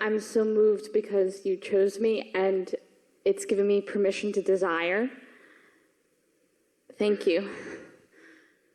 I'm so moved because you chose me, and it's given me permission to desire. Thank you.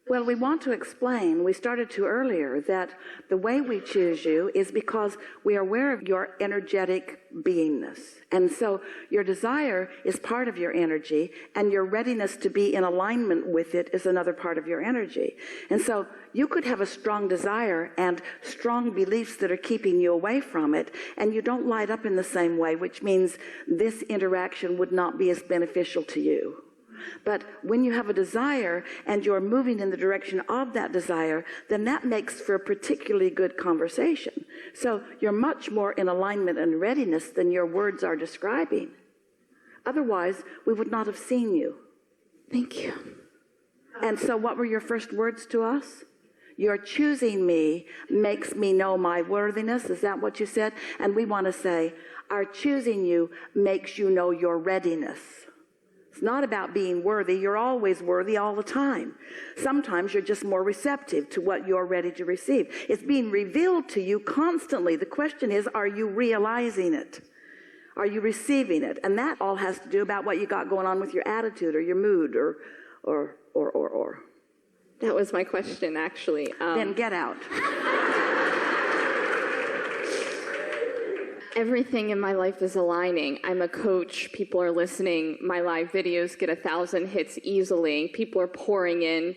Well, we want to explain, we started to earlier, that the way we choose you is because we are aware of your energetic beingness. And so your desire is part of your energy, and your readiness to be in alignment with it is another part of your energy. And so you could have a strong desire and strong beliefs that are keeping you away from it, and you don't light up in the same way, which means this interaction would not be as beneficial to you. But when you have a desire and you're moving in the direction of that desire, then that makes for a particularly good conversation. So you're much more in alignment and readiness than your words are describing. Otherwise, we would not have seen you. Thank you. And so what were your first words to us? Your choosing me makes me know my worthiness. Is that what you said? And we want to say, our choosing you makes you know your readiness. It's not about being worthy. You're always worthy all the time. Sometimes you're just more receptive to what you're ready to receive. It's being revealed to you constantly. The question is, are you realizing it? Are you receiving it? And that all has to do about what you got going on with your attitude or your mood or. That was my question, actually. Then get out. Everything in my life is aligning. I'm a coach. People are listening. My live videos get 1,000 hits easily. People are pouring in.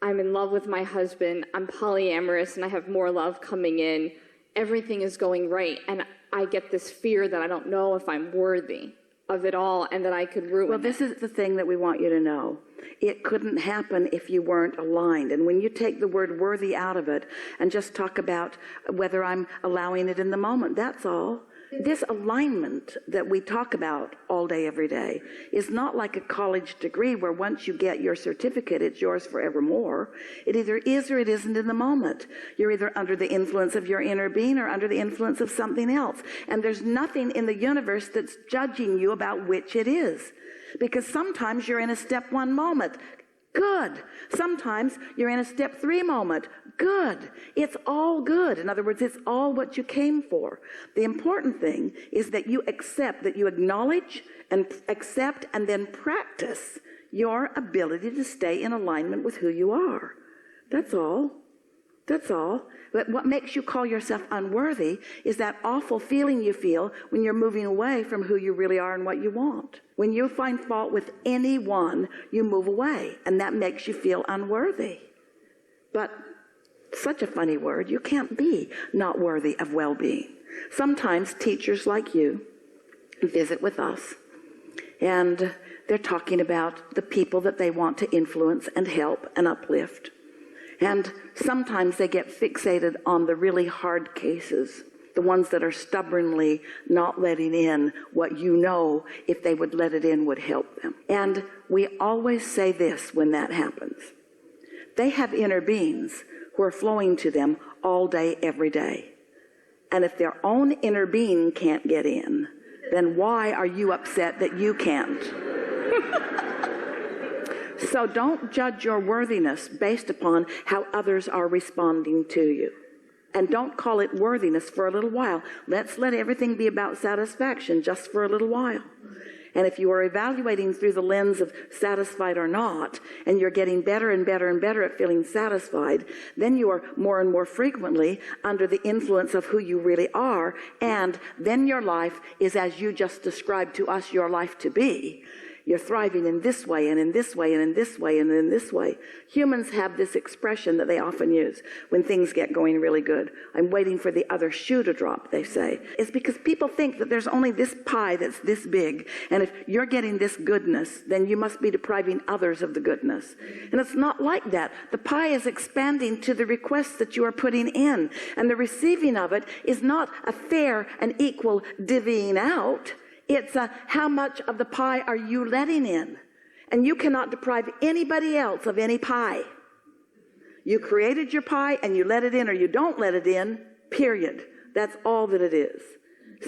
I'm in love with my husband. I'm polyamorous, and I have more love coming in. Everything is going right, and I get this fear that I don't know if I'm worthy of it all and that I could ruin it. Well, this is the thing that we want you to know. It couldn't happen if you weren't aligned. And when you take the word worthy out of it and just talk about whether I'm allowing it in the moment, that's all. This alignment that we talk about all day, every day, is not like a college degree where once you get your certificate, it's yours forevermore. It either is or it isn't in the moment. You're either under the influence of your inner being or under the influence of something else. And there's nothing in the universe that's judging you about which it is. Because sometimes you're in a step 1 moment. Good. Sometimes you're in a step 3 moment. Good. It's all good. In other words, it's all what you came for. The important thing is that you accept, that you acknowledge and accept and then practice your ability to stay in alignment with who you are. That's all. That's all. But what makes you call yourself unworthy is that awful feeling you feel when you're moving away from who you really are and what you want. When you find fault with anyone, you move away, and that makes you feel unworthy. But such a funny word. You can't be not worthy of well-being. Sometimes teachers like you visit with us, and they're talking about the people that they want to influence and help and uplift. And sometimes they get fixated on the really hard cases, the ones that are stubbornly not letting in what you know, if they would let it in, would help them. And we always say this when that happens. They have inner beings who are flowing to them all day, every day. And if their own inner being can't get in, then why are you upset that you can't? So don't judge your worthiness based upon how others are responding to you. And don't call it worthiness for a little while. Let's let everything be about satisfaction just for a little while. And if you are evaluating through the lens of satisfied or not, and you're getting better and better and better at feeling satisfied, then you are more and more frequently under the influence of who you really are, and then your life is as you just described to us your life to be. You're thriving in this way and in this way and in this way and in this way. Humans have this expression that they often use when things get going really good. I'm waiting for the other shoe to drop, they say. It's because people think that there's only this pie that's this big, and if you're getting this goodness, then you must be depriving others of the goodness. And it's not like that. The pie is expanding to the requests that you are putting in, and the receiving of it is not a fair and equal divvying out. It's how much of the pie are you letting in? And you cannot deprive anybody else of any pie. You created your pie and you let it in or you don't let it in, period. That's all that it is.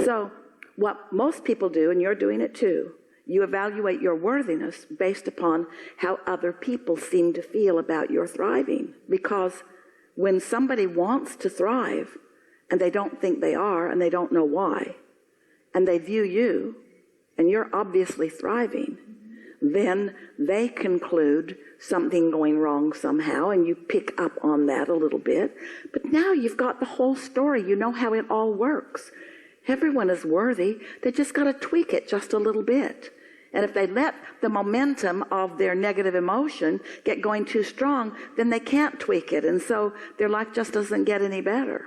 So what most people do, and you're doing it too, you evaluate your worthiness based upon how other people seem to feel about your thriving. Because when somebody wants to thrive, and they don't think they are, and they don't know why, and they view you, and you're obviously thriving, then they conclude something going wrong somehow, and you pick up on that a little bit. But now you've got the whole story. You know how it all works. Everyone is worthy. They just got to tweak it just a little bit. And if they let the momentum of their negative emotion get going too strong, then they can't tweak it. And so their life just doesn't get any better.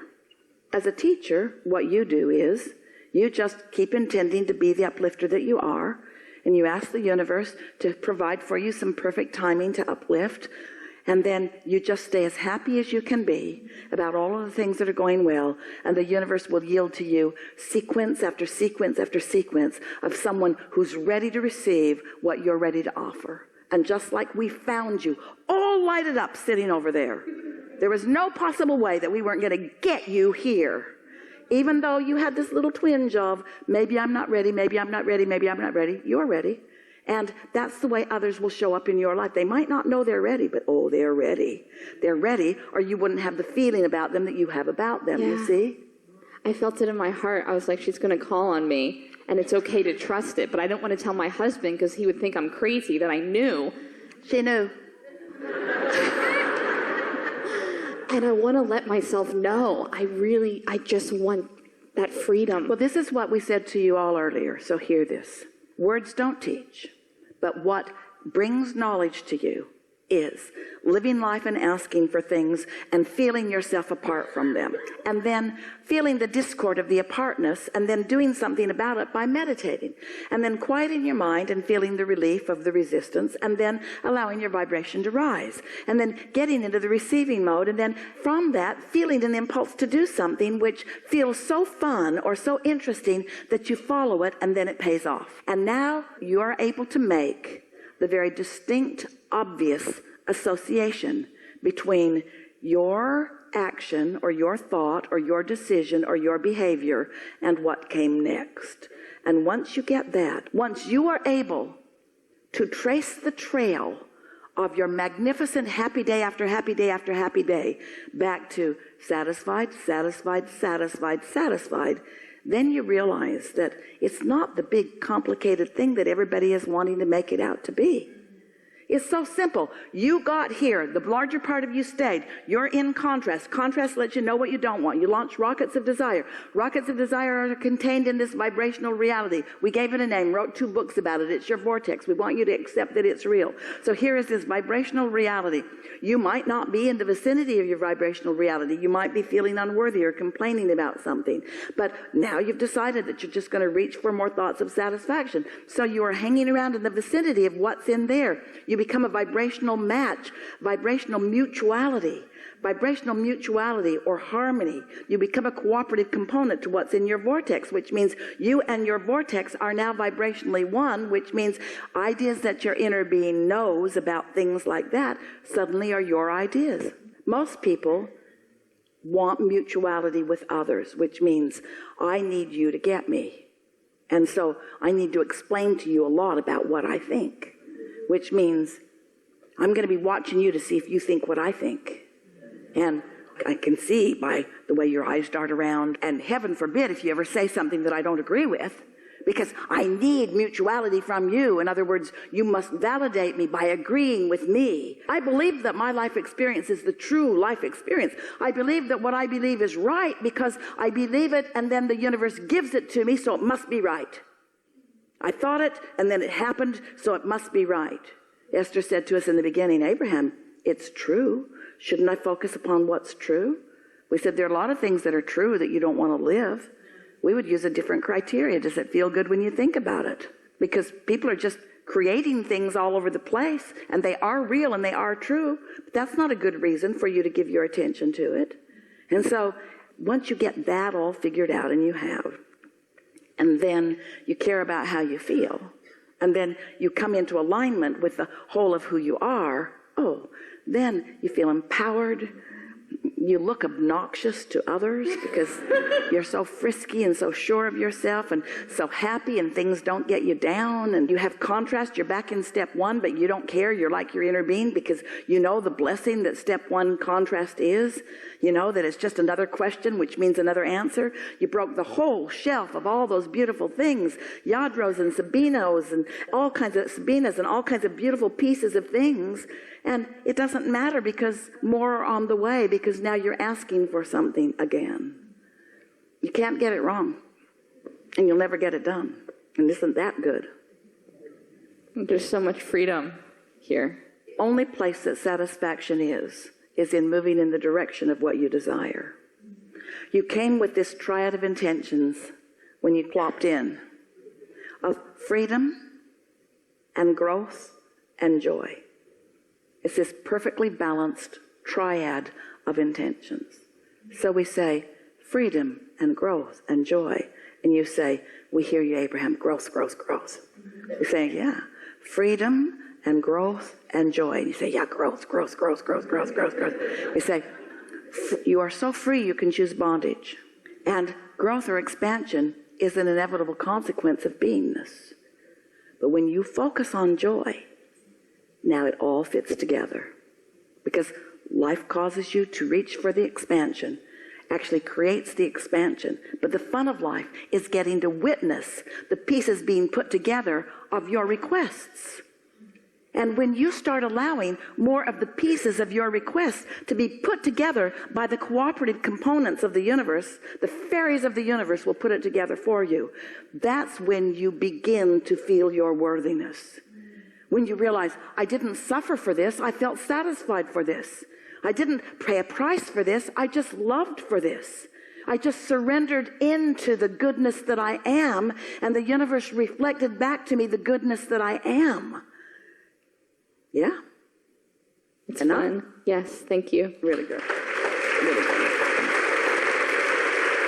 As a teacher, what you do is you just keep intending to be the uplifter that you are, and you ask the universe to provide for you some perfect timing to uplift, and then you just stay as happy as you can be about all of the things that are going well, and the universe will yield to you sequence after sequence after sequence of someone who's ready to receive what you're ready to offer. And just like we found you, all lighted up sitting over there, there was no possible way that we weren't going to get you here. Even though you had this little twinge of, maybe I'm not ready, maybe I'm not ready, maybe I'm not ready, you're ready. And that's the way others will show up in your life. They might not know they're ready, but oh, they're ready. They're ready, or you wouldn't have the feeling about them that you have about them, you see? I felt it in my heart. I was like, she's going to call on me, and it's okay to trust it. But I don't want to tell my husband because he would think I'm crazy, that I knew. She knew. And I want to let myself know. I just want that freedom. Well, this is what we said to you all earlier, so hear this. Words don't teach, but what brings knowledge to you is living life and asking for things and feeling yourself apart from them, and then feeling the discord of the apartness, and then doing something about it by meditating, and then quieting your mind and feeling the relief of the resistance, and then allowing your vibration to rise, and then getting into the receiving mode, and then from that feeling an impulse to do something which feels so fun or so interesting that you follow it, and then it pays off. And now you are able to make the very distinct, obvious association between your action or your thought or your decision or your behavior and what came next. And once you get that, once you are able to trace the trail of your magnificent happy day after happy day after happy day back to satisfied, satisfied, satisfied, satisfied, then you realize that it's not the big complicated thing that everybody is wanting to make it out to be. It's so simple. You got here. The larger part of you stayed. You're in contrast. Contrast lets you know what you don't want. You launch rockets of desire. Rockets of desire are contained in this vibrational reality. We gave it a name, wrote 2 books about it. It's your vortex. We want you to accept that it's real. So here is this vibrational reality. You might not be in the vicinity of your vibrational reality. You might be feeling unworthy or complaining about something. But now you've decided that you're just going to reach for more thoughts of satisfaction. So you are hanging around in the vicinity of what's in there. You become a vibrational match, vibrational mutuality or harmony. You become a cooperative component to what's in your vortex, which means you and your vortex are now vibrationally one, which means ideas that your inner being knows about things like that suddenly are your ideas. Most people want mutuality with others, which means I need you to get me. And so I need to explain to you a lot about what I think, which means I'm going to be watching you to see if you think what I think. And I can see by the way your eyes dart around, and heaven forbid if you ever say something that I don't agree with, because I need mutuality from you. In other words, you must validate me by agreeing with me. I believe that my life experience is the true life experience. I believe that what I believe is right because I believe it, and then the universe gives it to me, so it must be right. I thought it, and then it happened, so it must be right. Esther said to us in the beginning, Abraham, it's true. Shouldn't I focus upon what's true? We said there are a lot of things that are true that you don't want to live. We would use a different criteria. Does it feel good when you think about it? Because people are just creating things all over the place, and they are real and they are true. But that's not a good reason for you to give your attention to it. And so once you get that all figured out, and you have, and then you care about how you feel, and then you come into alignment with the whole of who you are, then you feel empowered, You look obnoxious to others because you're so frisky and so sure of yourself and so happy, and things don't get you down, and you have contrast. You're back in step one, but you don't care. You're like your inner being because you know the blessing that step one contrast is. You know that it's just another question, which means another answer. You broke the whole shelf of all those beautiful things, Yadros and Sabinos and all kinds of Sabinas and all kinds of beautiful pieces of things. And it doesn't matter because more are on the way, because now you're asking for something again. You can't get it wrong, and you'll never get it done. And isn't that good? There's so much freedom here. Only place that satisfaction is in moving in the direction of what you desire. You came with this triad of intentions when you plopped in, of freedom and growth and joy. It's this perfectly balanced triad of intentions. So we say freedom and growth and joy. And you say, we hear you, Abraham, growth, growth, growth. We say, yeah, freedom and growth and joy. And you say, yeah, growth, growth, growth, growth, growth, growth, growth. We say, you are so free you can choose bondage. And growth or expansion is an inevitable consequence of beingness. But when you focus on joy, now it all fits together, because life causes you to reach for the expansion, actually creates the expansion. But the fun of life is getting to witness the pieces being put together of your requests. And when you start allowing more of the pieces of your requests to be put together by the cooperative components of the universe, the fairies of the universe will put it together for you. That's when you begin to feel your worthiness. When you realize, I didn't suffer for this, I felt satisfied for this. I didn't pay a price for this, I just loved for this. I just surrendered into the goodness that I am, and the universe reflected back to me the goodness that I am. Yeah? It's fun. Yes, thank you. Really good. Really good.